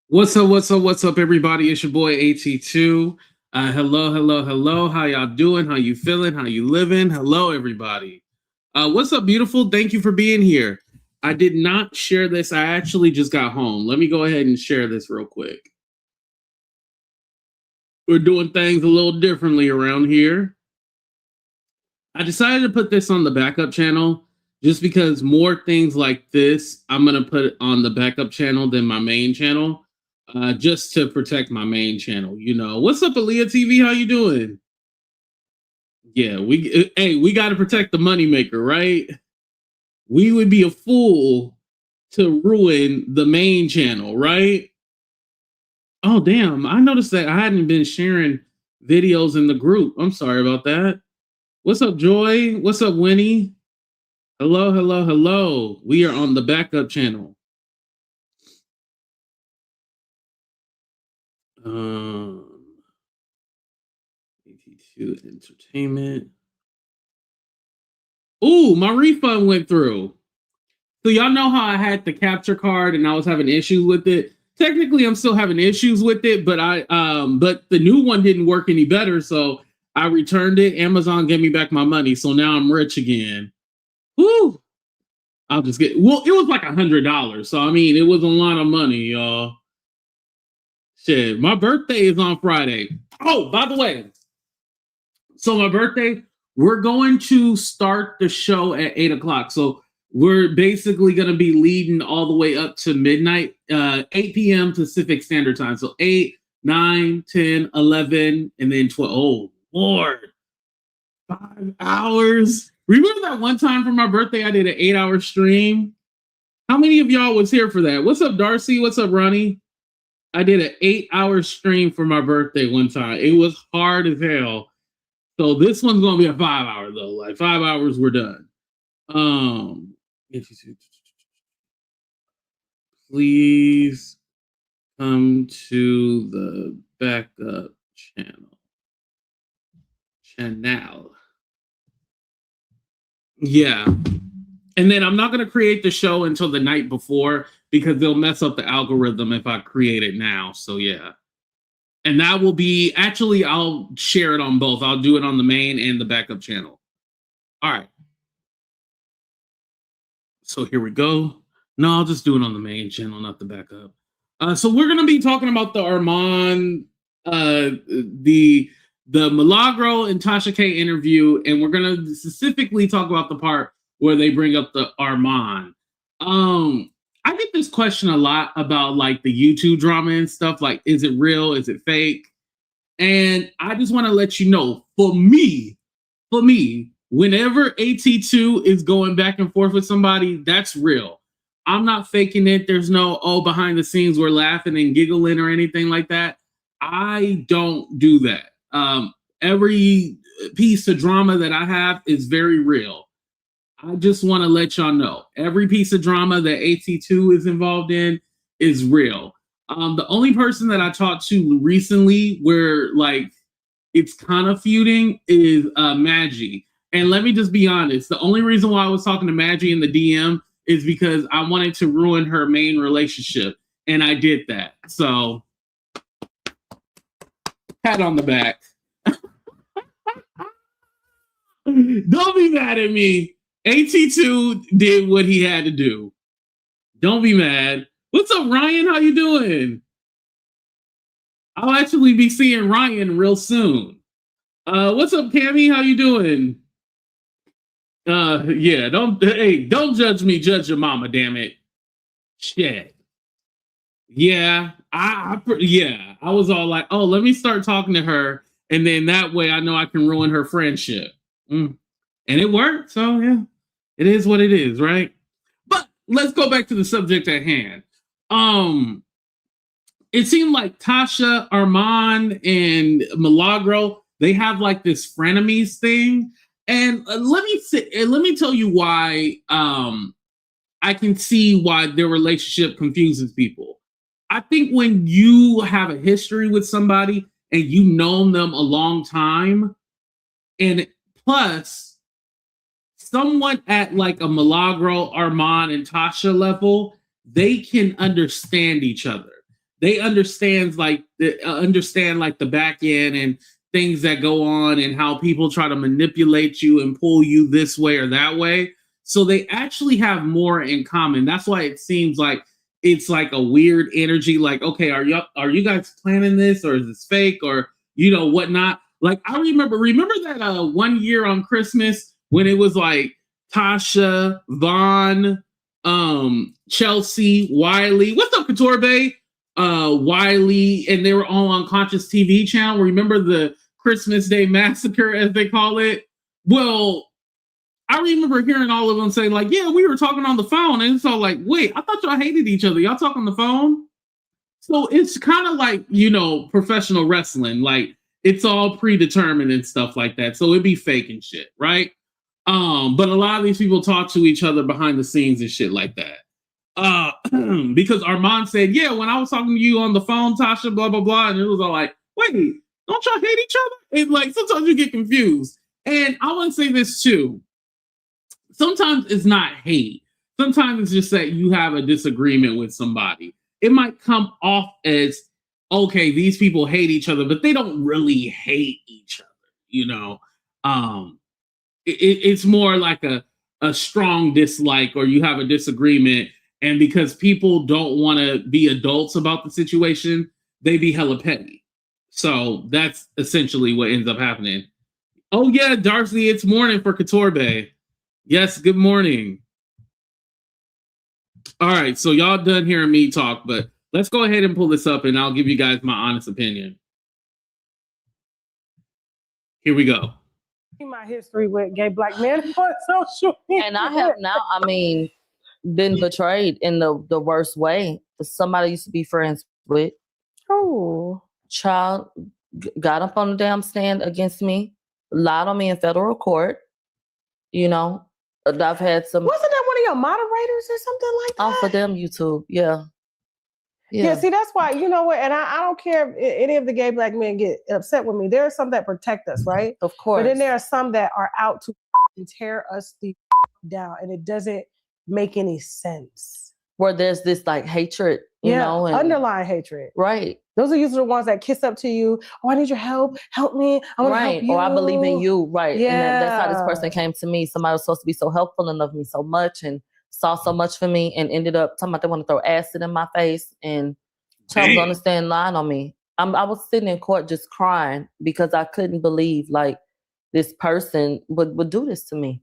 What's up, everybody? It's your boy AT2. Hello. How y'all doing? How you feeling? How you living? Hello, everybody. What's up, beautiful? Thank you for being here. I did not share this. I actually just got home. Let me go ahead and share this real quick. We're doing things a little differently around here. I decided to put this on the backup channel just because more things like this I'm going to put on the backup channel than my main channel. Just to protect my main channel, you know. What's up, Aaliyah TV? How you doing? Yeah, we got to protect the moneymaker, right? We would be a fool to ruin the main channel, right? Oh, damn. I noticed that I hadn't been sharing videos in the group. I'm sorry about that. What's up, Joy? What's up, Winnie? Hello. We are on the backup channel. 82 Entertainment. Ooh, my refund went through. So y'all know how I had the capture card and I was having issues with it. Technically, I'm still having issues with it, but but the new one didn't work any better, so I returned it. Amazon gave me back my money, so now I'm rich again. Woo! I'll just get. Well, it was like $100, so I mean, it was a lot of money, y'all. Shit, my birthday is on Friday. Oh, by the way, so my birthday, we're going to start the show at 8 o'clock. So we're basically going to be leading all the way up to midnight, 8 p.m. Pacific Standard Time. So 8, 9, 10, 11, and then 12. Oh, Lord. 5 hours. Remember that one time for my birthday, I did an 8-hour stream? How many of y'all was here for that? What's up, Darcy? What's up, Ronnie? I did an 8-hour stream for my birthday one time. It was hard as hell. So this one's gonna be a 5-hour though. Like 5 hours, we're done. Please come to the backup channel. Yeah. And then I'm not gonna create the show until the night before because they'll mess up the algorithm if I create it now. So yeah. And that will be, actually, I'll share it on both. I'll do it on the main and the backup channel. All right. So here we go. No, I'll just do it on the main channel, not the backup. So we're going to be talking about the Armon, the Milagro and Tasha K interview, and we're going to specifically talk about the part where they bring up the Armon. I get this question a lot about like the YouTube drama and stuff. Like, is it real? Is it fake? And I just want to let you know, for me, whenever AT2 is going back and forth with somebody, that's real. I'm not faking it. There's no, oh, behind the scenes we're laughing and giggling or anything like that. I don't do that. Every piece of drama that I have is very real. I just want to let y'all know every piece of drama that AT2 is involved in is real. The only person that I talked to recently where like it's kind of feuding is Maggie. And let me just be honest. The only reason why I was talking to Maggie in the DM is because I wanted to ruin her main relationship. And I did that. So pat on the back. Don't be mad at me. AT2 did what he had to do. Don't be mad. What's up, Ryan? How you doing? I'll actually be seeing Ryan real soon. What's up, Cammy? How you doing? Yeah, don't judge me, judge your mama, damn it. Shit. Yeah, I was all like, oh, let me start talking to her, and then that way I know I can ruin her friendship. And it worked, so yeah. It is what it is, right? But let's go back to the subject at hand. It seemed like Tasha, Armon, and Milagro, they have like this frenemies thing. And let me tell you why I can see why their relationship confuses people. I think when you have a history with somebody and you've known them a long time, and plus someone at like a Milagro, Armon, and Tasha level, they can understand each other. they understand like the back end and things that go on and how people try to manipulate you and pull you this way or that way. So they actually have more in common. That's why it seems like it's like a weird energy. Like, okay, are you guys planning this, or is this fake, or whatnot? Like, I remember that 1 year on Christmas when it was like Tasha, Vaughn, Chelsea, Wiley. What's up, Couture Bay? Wiley, and they were all on Conscious TV channel. Remember the Christmas Day Massacre, as they call it? Well, I remember hearing all of them say, like, yeah, we were talking on the phone. And it's all like, wait, I thought y'all hated each other. Y'all talk on the phone? So it's kind of like, professional wrestling. Like, it's all predetermined and stuff like that. So it'd be fake and shit, right? But a lot of these people talk to each other behind the scenes and shit like that. Because Armon said, yeah, when I was talking to you on the phone, Tasha, blah, blah, blah. And it was all like, wait, don't y'all hate each other? And like, sometimes you get confused. And I want to say this too. Sometimes it's not hate. Sometimes it's just that you have a disagreement with somebody. It might come off as, okay, these people hate each other, but they don't really hate each other, It's more like a strong dislike, or you have a disagreement, and because people don't want to be adults about the situation, they be hella petty. So that's essentially what ends up happening. Oh yeah, Darcy, it's morning for Couture Bay. Yes, good morning. All right, so y'all done hearing me talk, but let's go ahead and pull this up and I'll give you guys my honest opinion. Here we go. My history with gay black men on social media. And I have now, been betrayed in the worst way. Somebody I used to be friends with. Oh. Child got up on the damn stand against me, lied on me in federal court. I've had some. Wasn't that one of your moderators or something like that? Oh, for them, YouTube. Yeah. Yeah, see, that's why, you know what, and I don't care if any of the gay black men get upset with me. There are some that protect us, right? Of course. But then there are some that are out to tear us down, and it doesn't make any sense. Where there's this like hatred, you know? And, underlying hatred. Right. Those are usually the ones that kiss up to you. Oh, I need your help. Help me. I want to help you. Or I believe in you. Right. Yeah. And that's how this person came to me. Somebody was supposed to be so helpful and loved me so much and saw so much for me, and ended up talking about they want to throw acid in my face and trying to understand, lying on me. I was sitting in court just crying because I couldn't believe like this person would do this to me.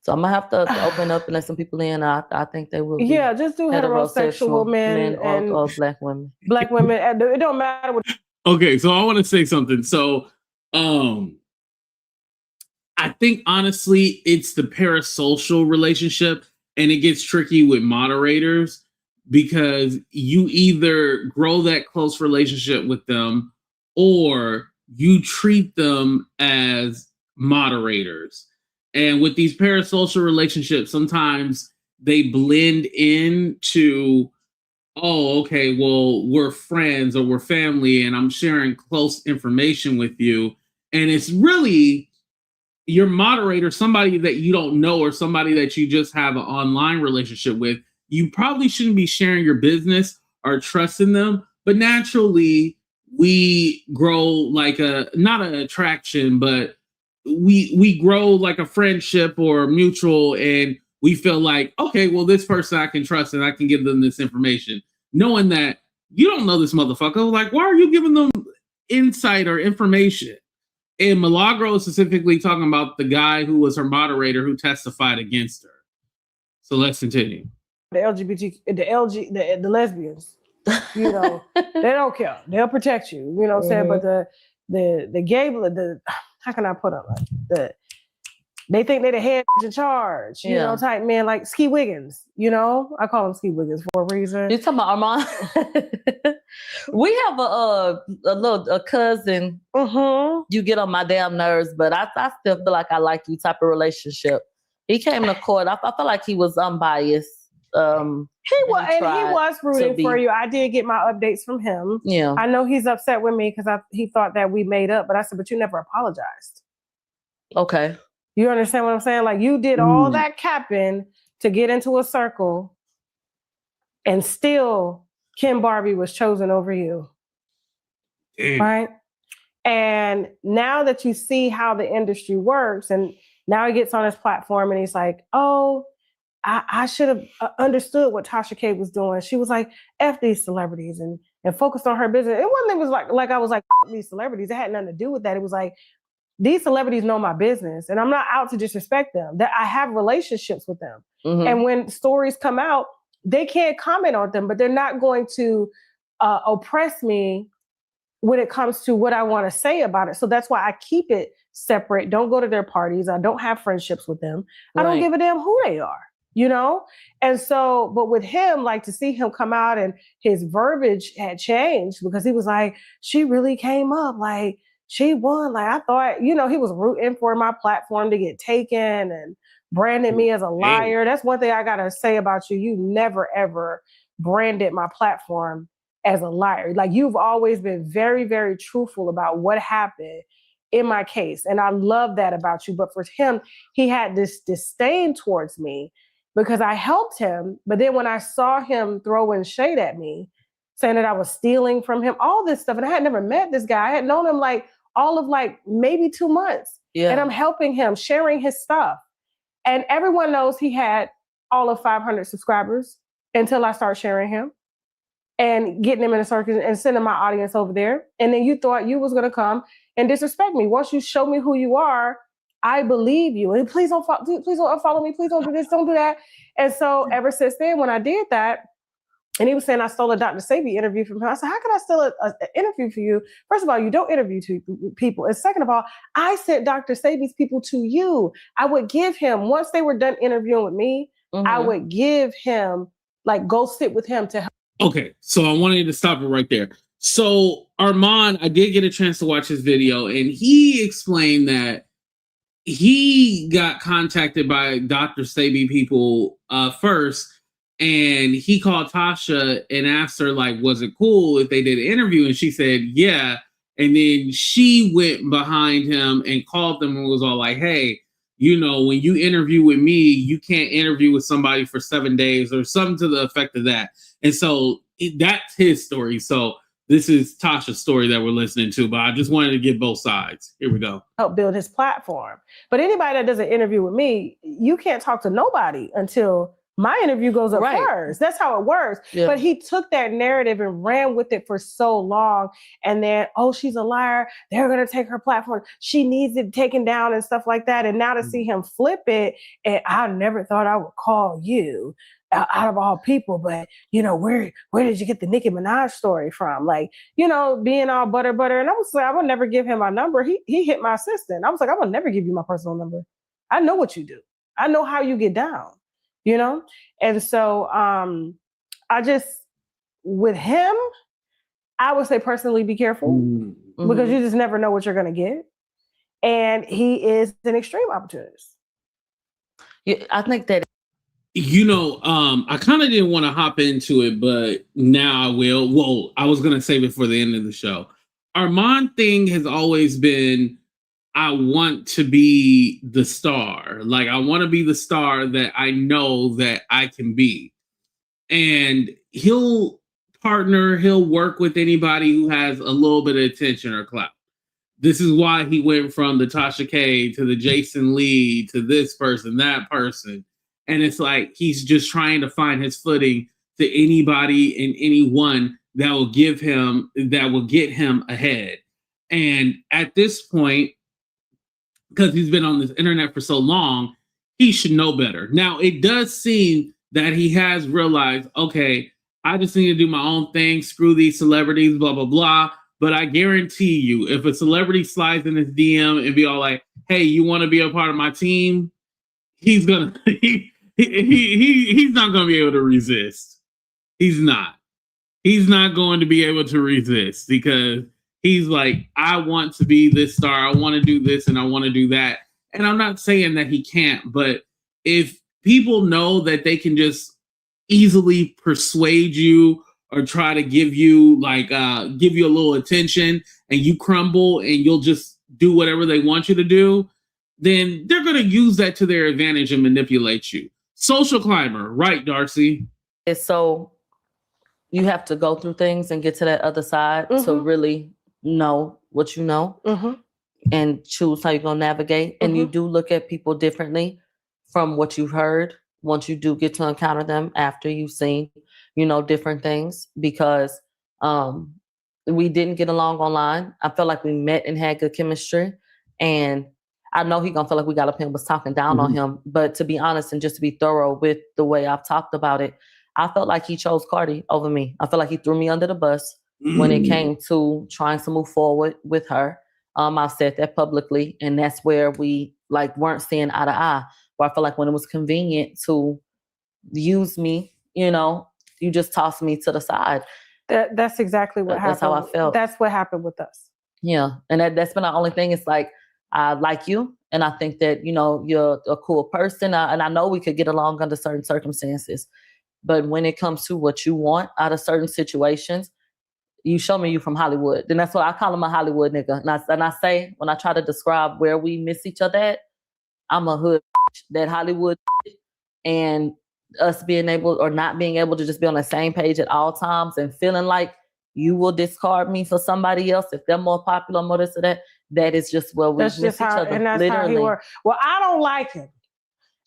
So I'm gonna have to open up and let some people in. I think they will. Yeah, just do heterosexual men and or black women. Black women. It don't matter what. Okay, so I want to say something. So, I think honestly, it's the parasocial relationship, and it gets tricky with moderators because you either grow that close relationship with them, or you treat them as moderators. And with these parasocial relationships, sometimes they blend into, oh, okay, well, we're friends or we're family and I'm sharing close information with you. And it's really your moderator, somebody that you don't know or somebody that you just have an online relationship with. You probably shouldn't be sharing your business or trusting them. But naturally, we grow like not an attraction, but we grow like a friendship or mutual, and we feel like, okay, well, this person I can trust and I can give them this information, knowing that you don't know this motherfucker. Like, why are you giving them insight or information? And Milagro is specifically talking about the guy who was her moderator who testified against her. So let's continue. The LGBT, the lesbians, they don't care. They'll protect you. You know what I'm saying? But the gay, how can I put it? They think they're the head in charge, type men like Ski Wiggins. I call him Ski Wiggins for a reason. You talking about Armon? We have a cousin. Mm-hmm. You get on my damn nerves, but I still feel like I like you type of relationship. He came to court. I felt like he was unbiased. He was rooting for you. I did get my updates from him. Yeah, I know he's upset with me because he thought that we made up, but I said, but you never apologized. Okay. You understand what I'm saying? Like, you did all that capping to get into a circle and still Kim Barbie was chosen over you. Damn. Right? And now that you see how the industry works, and now he gets on his platform and he's like, oh, I should have understood what Tasha K was doing. She was like, F these celebrities and focused on her business. It wasn't, it was like I was like, F these celebrities. It had nothing to do with that. It was like, these celebrities know my business and I'm not out to disrespect them. That I have relationships with them. Mhm. And when stories come out, they can't comment on them, but they're not going to oppress me when it comes to what I want to say about it. So that's why I keep it separate. Don't go to their parties. I don't have friendships with them. I don't Right. give a damn who they are, you know? And so, but with him, like to see him come out and his verbiage had changed because he was like, she really came up, like she won. Like I thought, you know, he was rooting for my platform to get taken and branded me as a liar. That's one thing I got to say about you. You never, ever branded my platform as a liar. Like you've always been very, very truthful about what happened in my case. And I love that about you. But for him, he had this disdain towards me because I helped him. But then when I saw him throwing shade at me, saying that I was stealing from him, all this stuff, and I had never met this guy. I had known him like all of like maybe 2 months. Yeah. And I'm helping him, sharing his stuff. And everyone knows he had all of 500 subscribers until I start sharing him and getting him in a circus and sending my audience over there. And then you thought you was going to come and disrespect me. Once you show me who you are, I believe you. And please don't unfollow me. Please don't do this. Don't do that. And so ever since then, when I did that, and he was saying I stole a Dr. Sebi interview from him. I said, how could I steal an interview for you? First of all, you don't interview people. And second of all, I sent Dr. Sebi's people to you. I would give him, once they were done interviewing with me, I would give him, like, go sit with him to help. Okay, so I wanted to stop it right there. So Armon, I did get a chance to watch his video, and he explained that he got contacted by Dr. Sebi people first, and he called Tasha and asked her, like, was it cool if they did an interview? And she said, yeah. And then she went behind him and called them and was all like, hey, you know, when you interview with me, you can't interview with somebody for 7 days or something to the effect of that. And so that's his story. So this is Tasha's story that we're listening to, but I just wanted to get both sides. Here we go. Help build his platform. But anybody that does an interview with me, you can't talk to nobody until my interview goes up first. That's how it works. Yeah. But he took that narrative and ran with it for so long. And then, oh, she's a liar. They're going to take her platform. She needs it taken down and stuff like that. And now to see him flip it, and I never thought I would call you out of all people, but you know, where did you get the Nicki Minaj story from? Like, you know, being all butter. And I was like, I would never give him my number. He hit my assistant. I was like, I would never give you my personal number. I know what you do. I know how you get down. You know? And so I just, with him, I would say personally be careful because you just never know what you're going to get. And he is an extreme opportunist. Yeah, I think that. You know, I kind of didn't want to hop into it, but now I will. Well, I was going to save it for the end of the show. Armon thing has always been, I want to be the star. Like, I want to be the star that I know that I can be. And he'll work with anybody who has a little bit of attention or clout. This is why he went from the Tasha K to the Jason Lee to this person, that person. And it's like, he's just trying to find his footing to anybody and anyone that will get him ahead. And at this point, because he's been on this internet for so long, he should know better. Now, it does seem that he has realized, okay, I just need to do my own thing, screw these celebrities, blah, blah, blah. But I guarantee you, if a celebrity slides in his DM and be all like, hey, you want to be a part of my team? He's gonna he's not gonna be able to resist. He's not going to be able to resist because he's like, I want to be this star. I want to do this and I want to do that. And I'm not saying that he can't, but if people know that they can just easily persuade you or try to give you a little attention and you crumble and you'll just do whatever they want you to do, then they're going to use that to their advantage and manipulate you. Social climber, right, Darcy? So you have to go through things and get to that other side to really know what you know and choose how you're going to navigate. And you do look at people differently from what you've heard once you do get to encounter them after you've seen, you know, different things, because we didn't get along online. I felt like we met and had good chemistry, and I know he's gonna feel like we got up here and was talking down on him. But to be honest, and just to be thorough with the way I've talked about it, I felt like he chose Cardi over me. I feel like he threw me under the bus when it came to trying to move forward with her. I've said that publicly, and that's where we like weren't seeing eye to eye. Where I feel like when it was convenient to use me, you know, you just tossed me to the side. That's exactly what happened. That's how I felt. That's what happened with us. Yeah. And that's been the only thing. It's like, I like you. And I think that, you know, you're a cool person. And I know we could get along under certain circumstances. But when it comes to what you want out of certain situations, you show me you from Hollywood. And that's what I call him, a Hollywood nigga. And I say, when I try to describe where we miss each other at, I'm a hood, that Hollywood, and us being able or not being able to just be on the same page at all times and feeling like you will discard me for somebody else if they're more popular, more this or that. That is just where we miss each other. And that's literally. how he works. Well, I don't like him.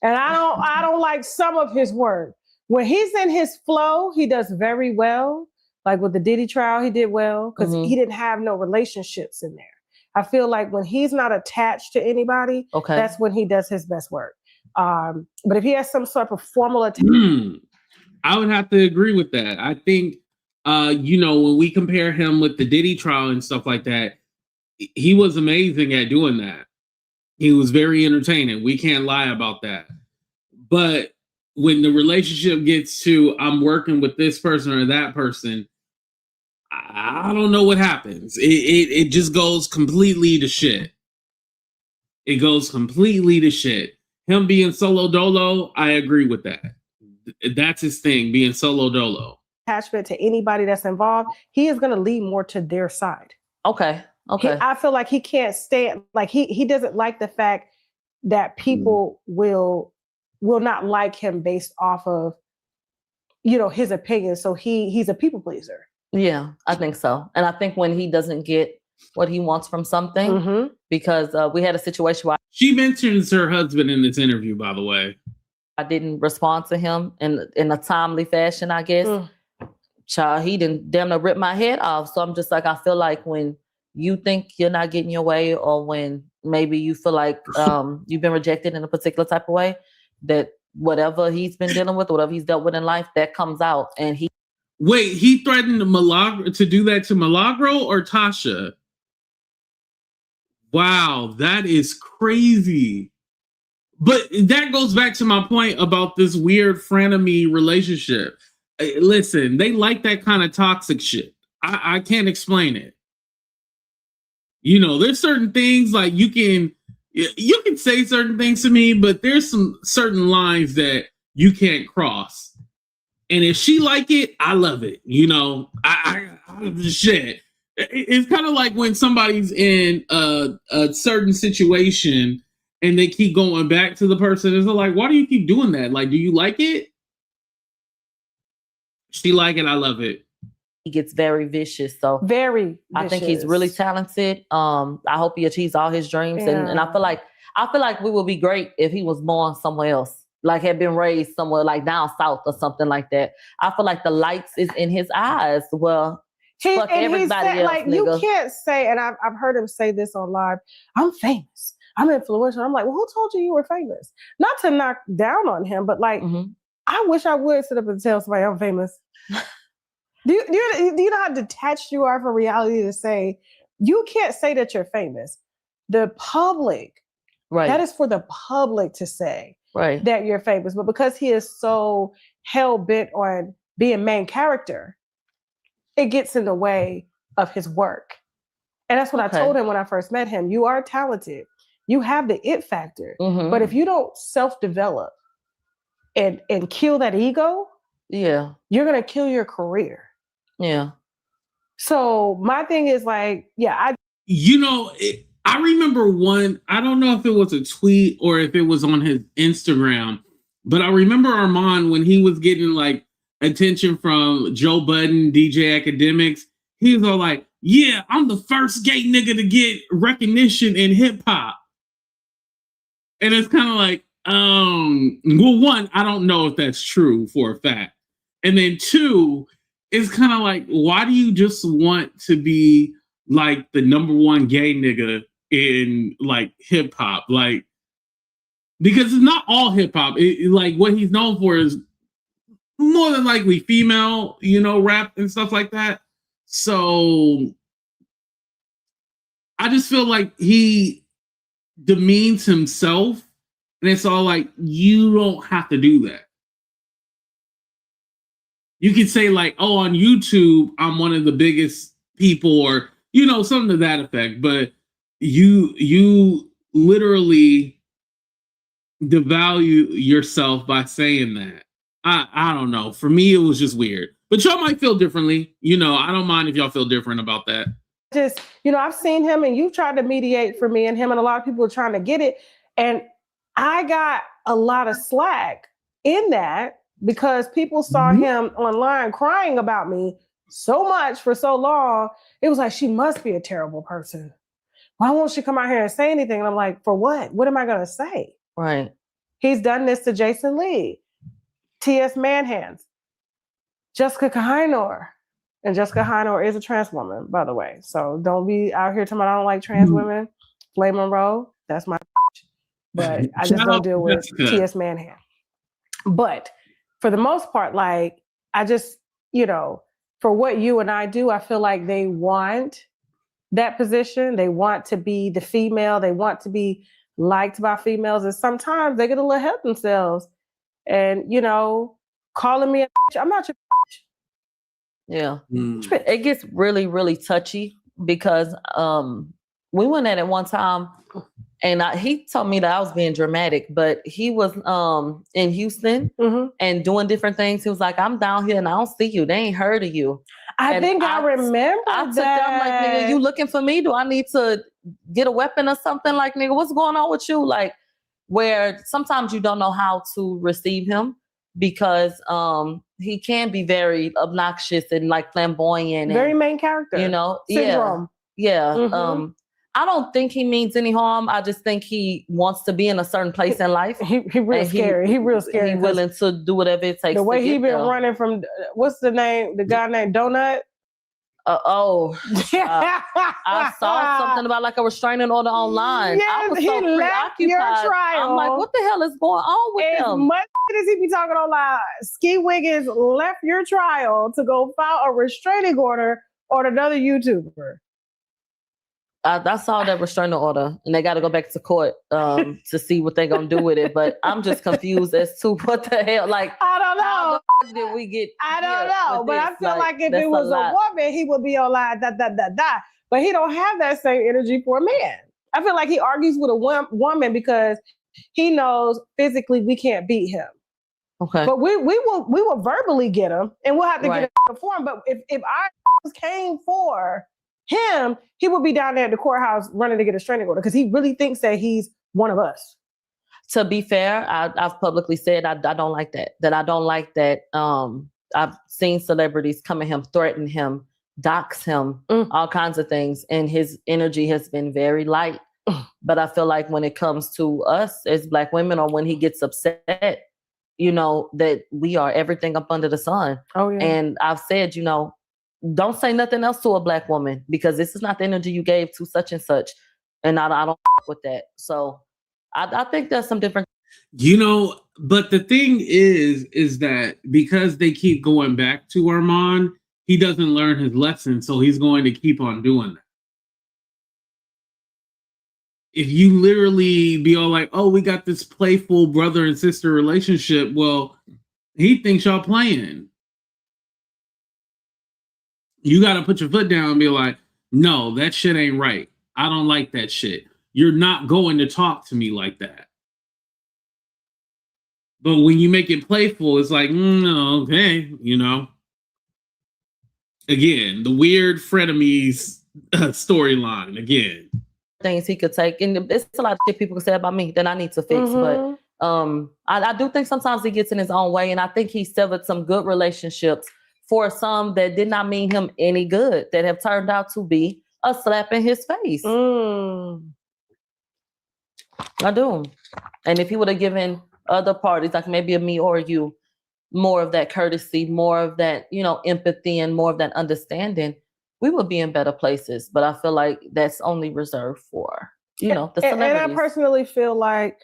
And I don't like some of his work. When he's in his flow, he does very well. Like with the Diddy trial, he did well because he didn't have no relationships in there. I feel like when he's not attached to anybody, that's when he does his best work. But if he has some sort of formal attachment, I would have to agree with that. I think, you know, when we compare him with the Diddy trial and stuff like that, he was amazing at doing that. He was very entertaining. We can't lie about that. But when the relationship gets to I'm working with this person or that person, I don't know what happens. It just goes completely to shit. It goes completely to shit. Him being solo dolo, I agree with that. That's his thing, being solo dolo. Attachment to anybody that's involved, he is going to lean more to their side. Okay. I feel like he can't stand, like he doesn't like the fact that people will not like him based off of, you know, his opinion. So he's a people pleaser. Yeah, I think so. And I think when he doesn't get what he wants from something, because we had a situation where she mentions her husband in this interview, by the way. I didn't respond to him in a timely fashion, I guess. Child, he didn't damn near rip my head off. So I'm just like, I feel like when you think you're not getting your way, or when maybe you feel like you've been rejected in a particular type of way, that whatever he's been dealing with, whatever he's dealt with in life, that comes out. And he threatened Milagro to do that to Milagro or Tasha? Wow, that is crazy. But that goes back to my point about this weird frenemy relationship. Listen, they like that kind of toxic shit. I can't explain it. You know, there's certain things like you can say certain things to me, but there's some certain lines that you can't cross. And if she like it, I love it. You know, I shit. It's kind of like when somebody's in a certain situation and they keep going back to the person. It's like, why do you keep doing that? Like, do you like it? She like it. I love it. He gets very vicious. So very vicious. I think he's really talented. I hope he achieves all his dreams. Yeah. And I feel like we would be great if he was born somewhere else, like had been raised somewhere like down south or something like that. I feel like the lights is in his eyes. Well, fuck everybody else, like, nigga. you can't say, and I've heard him say this on live, I'm famous. I'm influential. I'm like, well, who told you were famous? Not to knock down on him, but like, I wish I would sit up and tell somebody I'm famous. Do you know how detached you are from reality to say, you can't say that you're famous. The public, that is for the public to say that you're famous. But because he is so hell-bent on being main character, it gets in the way of his work. And that's what I told him when I first met him. You are talented. You have the it factor. But if you don't self-develop and kill that ego, you're going to kill your career. Yeah. So my thing is like, I remember one, I don't know if it was a tweet or if it was on his Instagram, but I remember Armon when he was getting like attention from Joe Budden, DJ Academics. He was all like, yeah, I'm the first gay nigga to get recognition in hip hop. And it's kind of like, well, one, I don't know if that's true for a fact. And then two, it's kind of like, why do you just want to be like the number one gay nigga in like hip hop? Like, because it's not all hip hop. Like what he's known for is more than likely female, rap and stuff like that. So I just feel like he demeans himself, and it's all like, you don't have to do that. You could say like, oh, on YouTube, I'm one of the biggest people, or, something to that effect. But you literally devalue yourself by saying that. I don't know. For me, it was just weird. But y'all might feel differently. I don't mind if y'all feel different about that. Just, I've seen him, and you've tried to mediate for me and him, and a lot of people are trying to get it. And I got a lot of slack in that because people saw him online crying about me so much for so long. It was like, she must be a terrible person. Why won't she come out here and say anything? And I'm like, for what? What am I going to say? Right. He's done this to Jason Lee, T.S. Manhands, Jessica Kahinor. And Jessica Kahinor is a trans woman, by the way. So don't be out here talking about I don't like trans women. Flay Monroe, that's my but I just don't deal with T.S. Manhan. But for the most part, like, I just, for what you and I do, I feel like they want that position. They want to be the female. They want to be liked by females. And sometimes they get a little ahead of themselves. And, calling me a bitch, I'm not your bitch. Yeah. It gets really, really touchy because we went at it one time, and he told me that I was being dramatic, but he was in Houston and doing different things. He was like, I'm down here and I don't see you. They ain't heard of you. I remember I took them like, nigga, you looking for me? Do I need to get a weapon or something? Like, nigga, what's going on with you? Like, where sometimes you don't know how to receive him because he can be very obnoxious and like flamboyant. Very main character. Syndrome. Yeah. I don't think he means any harm. I just think he wants to be in a certain place in life. He real scary. He real scary. He's willing to do whatever it takes. The way he been running from, what's the name? The guy named Donut? I saw something about like a restraining order online. Yes, I was so he left your preoccupied. trial. I'm like, what the hell is going on with him? As much as he be talking online, Ski Wiggins left your trial to go file a restraining order on another YouTuber. I saw that restraining order, and they got to go back to court to see what they're gonna do with it. But I'm just confused as to what the hell. Like, I don't know. How the fuck did we get? I don't know, but I feel like if it was a woman, he would be online. But he don't have that same energy for a man. I feel like he argues with a woman because he knows physically we can't beat him. Okay, but we will verbally get him, and we'll have to get him for him. But if our came for him, he would be down there at the courthouse running to get a restraining order because he really thinks that he's one of us. To be fair, I've publicly said I don't like that. That I don't like that. I've seen celebrities come at him, threaten him, dox him, all kinds of things, and his energy has been very light. But I feel like when it comes to us as Black women, or when he gets upset, that we are everything up under the sun. Oh yeah. And I've said, don't say nothing else to a Black woman because this is not the energy you gave to such and such. And I don't with that. So I think there's some different. But the thing is that because they keep going back to Armon, he doesn't learn his lesson. So he's going to keep on doing that. If you literally be all like, oh, we got this playful brother and sister relationship. Well, he thinks y'all playing. You got to put your foot down and be like, no, that shit ain't right. I don't like that shit. You're not going to talk to me like that. But when you make it playful, it's like, okay, Again, the weird frenemies storyline again. Things he could take, and it's a lot of shit people can say about me that I need to fix. But I do think sometimes he gets in his own way, and I think he severed some good relationships for some that did not mean him any good, that have turned out to be a slap in his face. I do. And if he would have given other parties, like maybe a me or you, more of that courtesy, more of that, empathy, and more of that understanding, we would be in better places. But I feel like that's only reserved for, the celebrities. And I personally feel like,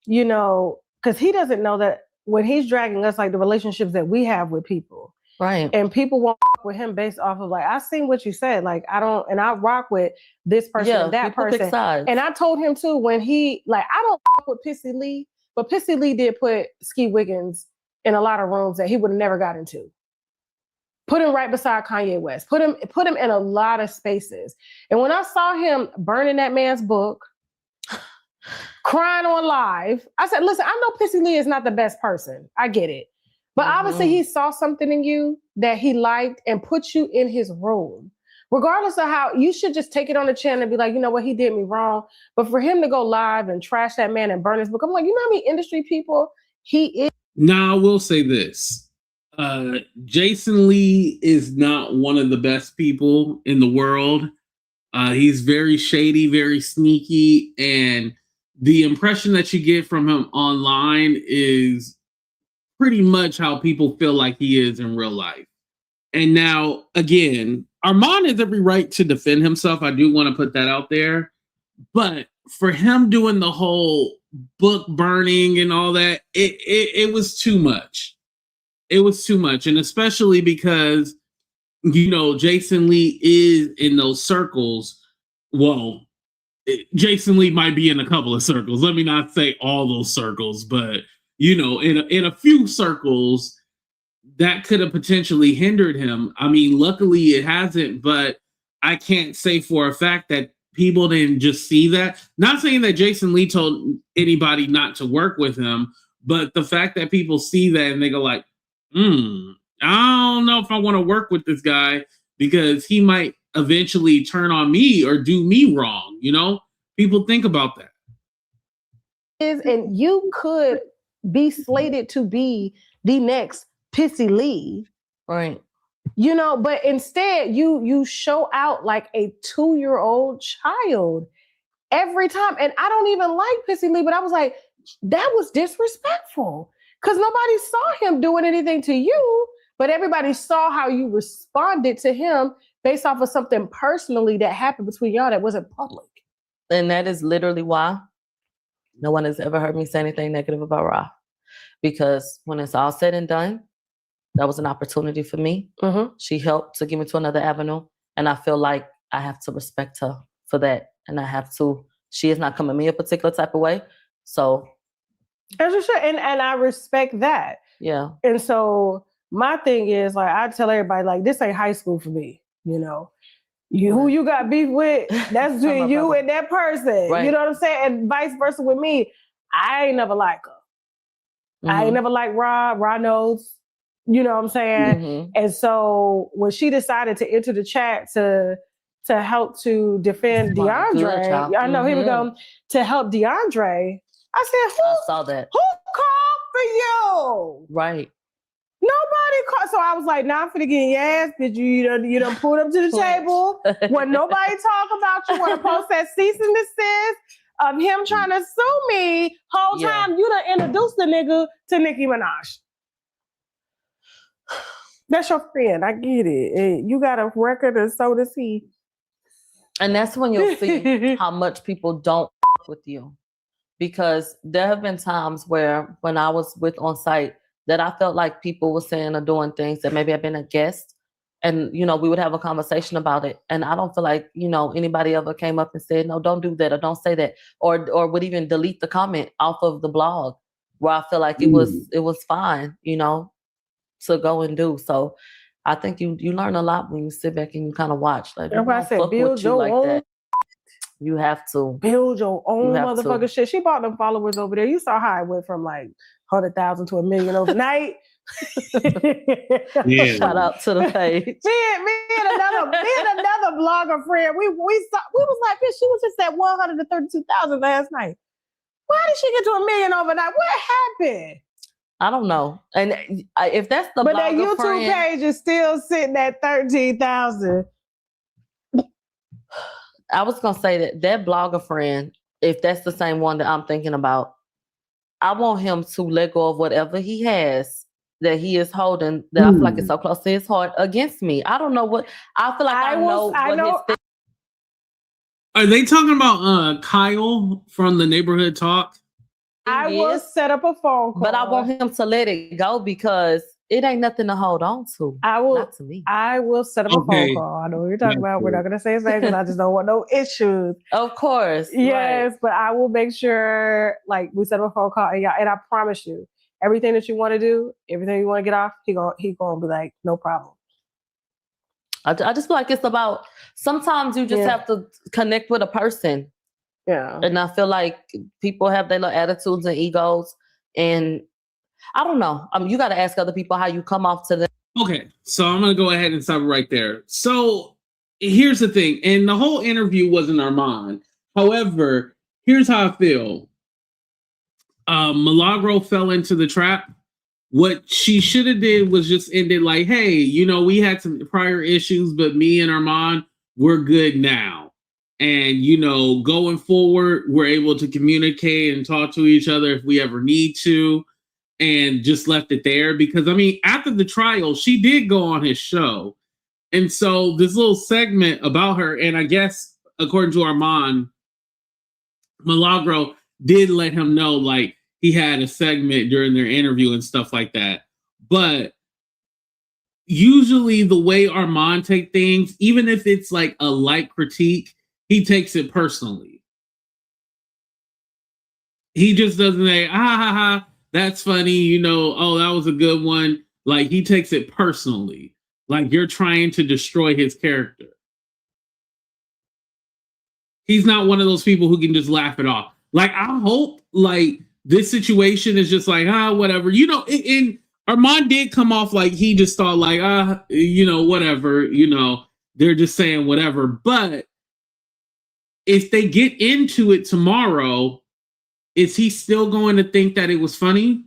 because he doesn't know that when he's dragging us, like the relationships that we have with people. Right. And people won't fuck with him based off of like, I seen what you said. Like, I rock with this person and that person. And I told him too, when I don't fuck with Pissy Lee, but Pissy Lee did put Ski Wiggins in a lot of rooms that he would have never got into. Put him right beside Kanye West. Put him in a lot of spaces. And when I saw him burning that man's book, crying on live, I said, listen, I know Pissy Lee is not the best person. I get it. But obviously he saw something in you that he liked and put you in his room. Regardless of how, you should just take it on the chin and be like, you know what, he did me wrong. But for him to go live and trash that man and burn his book, I'm like, you know how many industry people he is? Now, I will say this. Jason Lee is not one of the best people in the world. He's very shady, very sneaky, and the impression that you get from him online is pretty much how people feel like he is in real life. And now, again, Armon has every right to defend himself. I do want to put that out there. But for him doing the whole book burning and all that, it was too much. It was too much. And especially because, Jason Lee is in those circles. Well, Jason Lee might be in a couple of circles. Let me not say all those circles, but in a few circles that could have potentially hindered him. I mean, luckily it hasn't, but I can't say for a fact that people didn't just see that. Not saying that Jason Lee told anybody not to work with him, but the fact that people see that and they go like, I don't know if I want to work with this guy because he might eventually turn on me or do me wrong. People think about that. And you could be slated to be the next Pissy Lee. Right. But instead you show out like a 2-year-old child every time. And I don't even like Pissy Lee, but I was like, that was disrespectful. Because nobody saw him doing anything to you, but everybody saw how you responded to him based off of something personally that happened between y'all that wasn't public. And that is literally why no one has ever heard me say anything negative about Ra. Because when it's all said and done, that was an opportunity for me. Mm-hmm. She helped to get me to another avenue. And I feel like I have to respect her for that. And she is not coming at me a particular type of way. So. As you should. And I respect that. Yeah. And so my thing is, like, I tell everybody, like, this ain't high school for me, who you got beef with, that's between you and that person. Right. You know what I'm saying? And vice versa with me. I ain't never like her. Mm-hmm. I ain't never like Ra. Ra knows. You know what I'm saying? Mm-hmm. And so when she decided to enter the chat to help to defend DeAndre, I know, mm-hmm. Here we go, to help DeAndre, I said, I saw that. Who called for you? Right. Nobody called. So I was like, nah, I'm finna get your ass, bitch. You done pulled up to the table. When nobody talk about you, want to post that cease and desist of him trying to sue me, whole time you done introduced the nigga to Nicki Minaj. That's your friend. I get it. You got a record and so does he. And that's when you'll see how much people don't with you. Because there have been times where when I was on site that I felt like people were saying or doing things that maybe I've been a guest and, we would have a conversation about it. And I don't feel like, anybody ever came up and said, no, don't do that or don't say that or would even delete the comment off of the blog where I feel like it was fine, to go and do. So I think you learn a lot when you sit back and you kind of watch. Like, I said, build your own. That. You have to build your own motherfucking shit. She bought them followers over there. You saw how it went from like 100,000 to 1 million overnight. Yeah. Shout out to the page. me and another blogger friend. We was like, bitch, she was just at 132,000 last night. Why did she get to $1 million overnight? What happened? I don't know. And if that's the But that blogger YouTube friend, page is still sitting at 13,000. I was gonna say that blogger friend, if that's the same one that I'm thinking about, I want him to let go of whatever he has that he is holding that I feel like it's so close to his heart against me. I don't know what I feel like. I know. Are they talking about Kyle from the Neighborhood Talk? I will set up a phone call, but I want him to let it go because it ain't nothing to hold on to. Not to me. I will set up a phone call. I know what you're talking about. We're not going to say his name because I just don't want no issues. Of course. Yes, right. But I will make sure, like, we set up a phone call, and I promise you, everything that you want to do, everything you want to get off, he gonna be like, no problem. I just feel like it's about, sometimes you just have to connect with a person. Yeah. And I feel like people have their little attitudes and egos, and I don't know. You got to ask other people how you come off to them. Okay, so I'm going to go ahead and stop right there. So here's the thing, and the whole interview wasn't Armon. However, here's how I feel. Milagro fell into the trap. What she should have did was just ended like, hey, you know, we had some prior issues, but me and Armon, we're good now. And, you know, going forward, we're able to communicate and talk to each other if we ever need to, and just left it there. Because, I mean, after the trial, she did go on his show. And so this little segment about her, and I guess, according to Armon, Milagro did let him know, like, he had a segment during their interview and stuff like that. But usually the way Armon take things, even if it's like a light critique, he takes it personally. He just doesn't say, that's funny, you know, oh, that was a good one. Like, he takes it personally. Like, you're trying to destroy his character. He's not one of those people who can just laugh it off. Like, I hope, like, this situation is just like, whatever. You know, and Armon did come off like he just thought like, you know, whatever, you know, they're just saying whatever. But if they get into it tomorrow, is he still going to think that it was funny?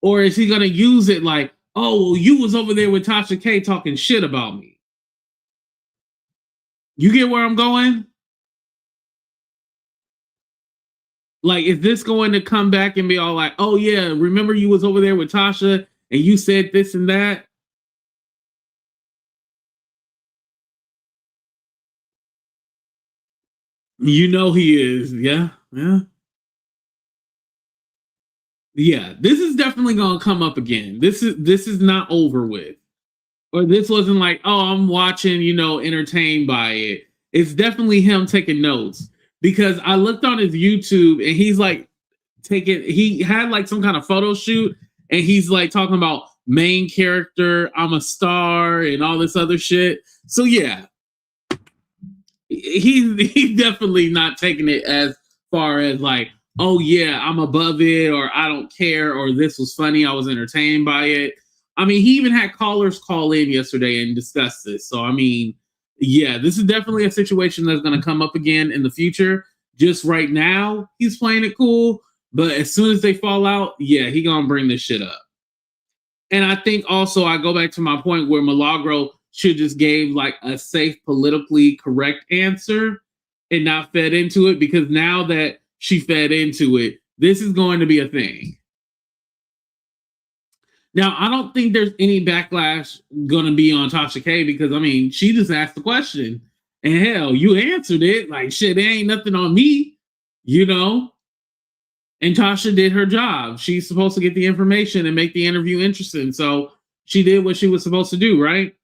Or is he going to use it like, oh, well, you was over there with Tasha K talking shit about me? You get where I'm going? Like, is this going to come back and be all like, oh, yeah, remember you was over there with Tasha and you said this and that? You know he is. Yeah. Yeah, this is definitely going to come up again. This is not over with. Or this wasn't like, oh, I'm watching, you know, entertained by it. It's definitely him taking notes. Because I looked on his YouTube and he's like he had like some kind of photo shoot and he's like talking about main character, I'm a star and all this other shit. So yeah, he's definitely not taking it as far as like, oh yeah, I'm above it, or I don't care, or this was funny, I was entertained by it. I mean, he even had callers call in yesterday and discuss this. So I mean, yeah, this is definitely a situation that's going to come up again in the future. Just right now, he's playing it cool. But as soon as they fall out, yeah, he going to bring this shit up. And I think also I go back to my point where Milagro should just gave like a safe, politically correct answer and not fed into it. Because now that she fed into it, this is going to be a thing. Now, I don't think there's any backlash going to be on Tasha K because, I mean, she just asked the question. And hell, you answered it. Like, shit, there ain't nothing on me, you know? And Tasha did her job. She's supposed to get the information and make the interview interesting. So she did what she was supposed to do, right?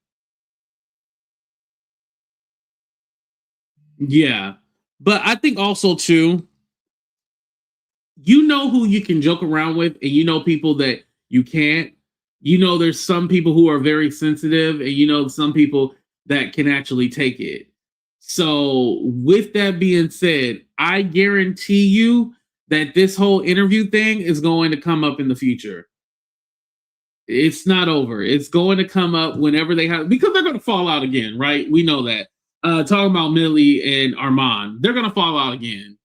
Yeah. But I think also, too, you know who you can joke around with and you know people that you can't. You know, there's some people who are very sensitive and you know some people that can actually take it. So with that being said, I guarantee you that this whole interview thing is going to come up in the future. It's not over. It's going to come up whenever they have, because they're going to fall out again, right? We know that. Talking about Millie and Armon, they're going to fall out again.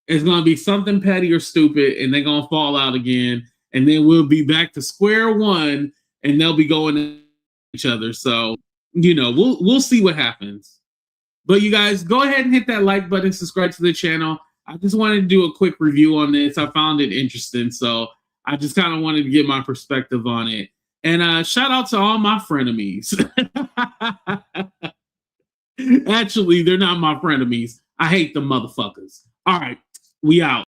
It's gonna be something petty or stupid, and they're gonna fall out again, and then we'll be back to square one, and they'll be going at each other. So, you know, we'll see what happens. But you guys, go ahead and hit that like button, subscribe to the channel. I just wanted to do a quick review on this. I found it interesting, so I just kind of wanted to get my perspective on it. And shout out to all my frenemies. Actually, they're not my frenemies. I hate them motherfuckers. All right, we out.